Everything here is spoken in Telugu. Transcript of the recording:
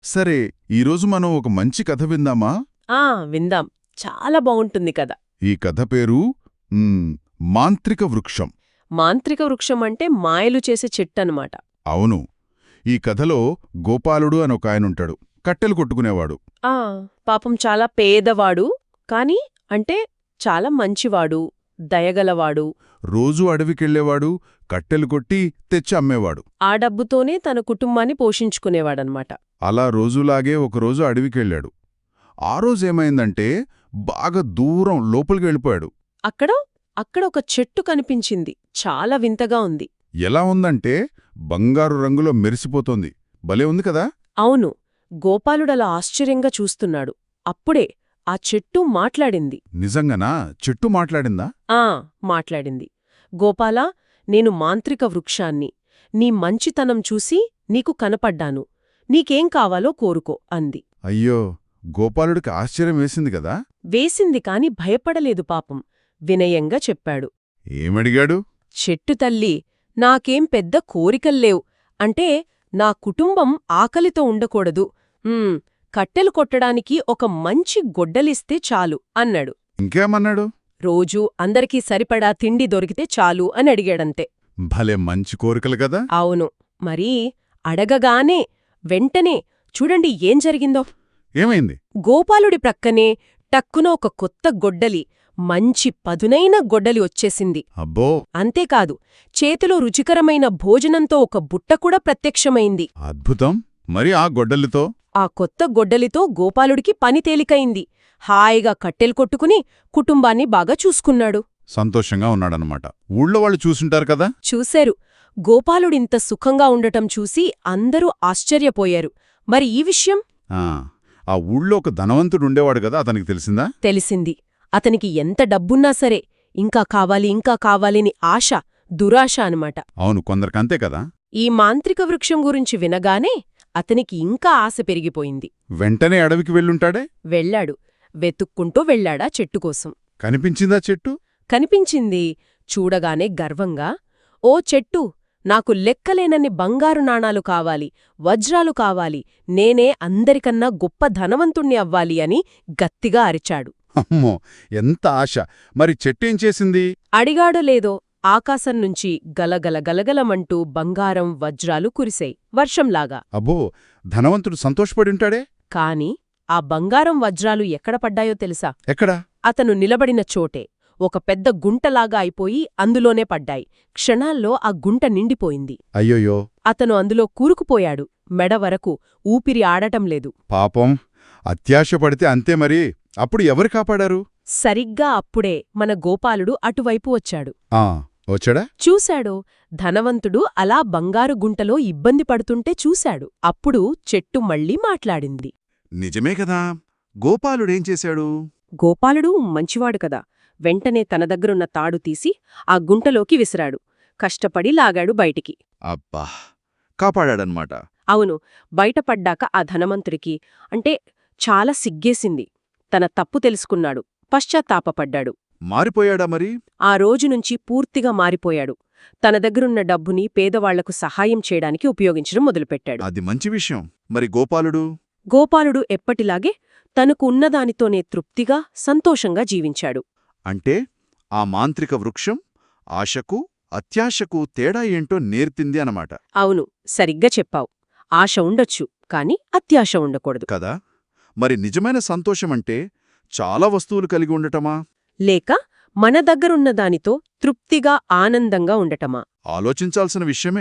సరే, ఈరోజు మనం ఒక మంచి కథ విందామా? ఆ విందాం. చాలా బావుంటుంది కదా. ఈ కథ పేరు మాంత్రిక వృక్షం. మాంత్రిక వృక్షం అంటే మాయలు చేసే చెట్టనమాట. అవును, ఈ కథలో గోపాలుడు అని ఒక ఆయనుంటాడు, కట్టెలు కొట్టుకునేవాడు. ఆ పాపం చాలా పేదవాడు, కాని అంటే చాలా మంచివాడు, దయగలవాడు. రోజూ అడవికెళ్లేవాడు, కట్టెలు కొట్టి తెచ్చి అమ్మేవాడు. ఆ డబ్బుతోనే తన కుటుంబాన్ని పోషించుకునేవాడనమాట. అలా రోజులాగే ఒకరోజు అడవికెళ్ళాడు. ఆ రోజేమైందంటే బాగా దూరం లోపలికి వెళ్ళిపోయాడు. అక్కడ ఒక చెట్టు కనిపించింది. చాలా వింతగా ఉంది. ఎలా ఉందంటే బంగారు రంగులో మెరిసిపోతోంది. భలే ఉంది కదా. అవును, గోపాలుడలా ఆశ్చర్యంగా చూస్తున్నాడు. అప్పుడే ఆ చెట్టు మాట్లాడింది. నిజంగానా? చెట్టు మాట్లాడిందా? మాట్లాడింది. గోపాలా, నేను మాంత్రిక వృక్షాన్ని. నీ మంచితనం చూసి నీకు కనపడ్డాను. నీకేం కావాలో కోరుకో అంది. అయ్యో, గోపాలుడికి ఆశ్చర్యం వేసింది కదా. వేసింది కాని భయపడలేదు పాపం. వినయంగా చెప్పాడు. ఏమడిగాడు? చెట్టు తల్లి, నాకేం పెద్ద కోరికల్లేవు. అంటే నా కుటుంబం ఆకలితో ఉండకూడదు. కట్టెలు కొట్టడానికి ఒక మంచి గొడ్డలిస్తే చాలు అన్నాడు. ఇంకేమన్నాడు? రోజూ అందరికీ సరిపడా తిండి దొరికితే చాలు అని అడిగాడంతే. భలే మంచి కోరికలు కదా. అవును, మరీ అడగగానే వెంటనే చూడండి ఏం జరిగిందో. ఏమైంది? గోపాలుడి ప్రక్కనే టక్కున ఒక కొత్త గొడ్డలి, మంచి పదునైన గొడ్డలి వచ్చేసింది. అబ్బో, అంతేకాదు, చేతిలో రుచికరమైన భోజనంతో ఒక బుట్ట కూడా ప్రత్యక్షమైంది. అద్భుతం. మరి ఆ గొడ్డలితో? ఆ కొత్త గొడ్డలితో గోపాలుడికి పని తేలికయింది. హాయిగా కట్టెలు కొట్టుకుని కుటుంబాన్ని బాగా చూసుకున్నాడు. సంతోషంగా ఉన్నాడనమాట. ఊళ్ళో వాళ్ళు చూసుంటారు కదా. చూశారు. గోపాలుడింత సుఖంగా ఉండటం చూసి అందరూ ఆశ్చర్యపోయారు. మరి ఈ విషయం? ఆ ఊళ్ళో ఒక ధనవంతుడుండేవాడు కదా, అతనికి తెలిసిందా? తెలిసింది. అతనికి ఎంత డబ్బున్నా సరే ఇంకా కావాలి ఇంకా కావాలని ఆశ, దురాశ అనమాట. అవును, కొందరికంతే కదా. ఈ మాంత్రిక వృక్షం గురించి వినగానే అతనికి ఇంకా ఆశ పెరిగిపోయింది. వెంటనే అడవికి వెళ్ళుంటాడే. వెళ్ళాడు. వెతుక్కుంటూ వెళ్ళాడా చెట్టుకోసం. కనిపించిందా చెట్టు? కనిపించింది. చూడగానే గర్వంగా, ఓ చెట్టు, నాకు లెక్కలేనన్ని బంగారు నాణాలు కావాలి, వజ్రాలు కావాలి, నేనే అందరికన్నా గొప్ప ధనవంతుణ్ణి అవ్వాలి అని గట్టిగా అరిచాడు. అమ్మో, ఎంత ఆశ! మరి చెట్టేం చేసింది? అడిగాడో లేదో ఆకాశం నుంచి గలగల గలగలమంటూ బంగారం, వజ్రాలు కురిశాయి వర్షంలాగా. అబ్బో, ధనవంతుడు సంతోషపడింటాడే. కాని ఆ బంగారం, వజ్రాలు ఎక్కడ పడ్డాయో తెలుసా? ఎక్కడా? అతను నిలబడిన చోటే ఒక పెద్ద గుంటలాగా అయిపోయి అందులోనే పడ్డాయి. క్షణాల్లో ఆ గుంట నిండిపోయింది. అయ్యోయ్యో, అతను అందులో కూరుకుపోయాడు. మెడ వరకు ఊపిరి ఆడటం లేదు. పాపం, అత్యాశ పడితే అంతే మరి. అప్పుడు ఎవరు కాపాడారు? సరిగ్గా అప్పుడే మన గోపాలుడు అటువైపు వచ్చాడు. వచ్చాడా? చూశాడు. ధనవంతుడు అలా బంగారు గుంటలో ఇబ్బంది పడుతుంటే చూశాడు. అప్పుడు చెట్టు మళ్ళీ మాట్లాడింది. నిజమే కదా. గోపాలుడేం చేశాడు? గోపాలుడు మంచివాడు కదా. వెంటనే తన దగ్గరున్న తాడు తీసి ఆ గుంటలోకి విసిరాడు. కష్టపడి లాగాడు బయటికి. అబ్బా, కాపాడాడన్మాట. అవును, బయటపడ్డాక ఆ ధనవంతుడికి అంటే చాలా సిగ్గేసింది. తన తప్పు తెలుసుకున్నాడు. పశ్చాత్తాపపడ్డాడు. మారిపోయాడా మరి? ఆ రోజునుంచి పూర్తిగా మారిపోయాడు. తన దగ్గరున్న డబ్బుని పేదవాళ్లకు సహాయం చేయడానికి ఉపయోగించడం మొదలుపెట్టాడు. అది మంచి విషయం. మరి గోపాలుడు? గోపాలుడు ఎప్పటిలాగే తనకు ఉన్నదానితోనే తృప్తిగా, సంతోషంగా జీవించాడు. అంటే ఆ మాంత్రిక వృక్షం ఆశకు, అత్యాశకు తేడా ఏంటో నేర్పింది అనమాట. అవును, సరిగ్గా చెప్పావు. ఆశ ఉండొచ్చు, కాని అత్యాశ ఉండకూడదు కదా. మరి నిజమైన సంతోషమంటే చాలా వస్తువులు కలిగి ఉండటమా? లేక మన దగ్గరున్న దానితో తృప్తిగా, ఆనందంగా ఉండటమా? ఆలోచించాల్సిన విషయమే.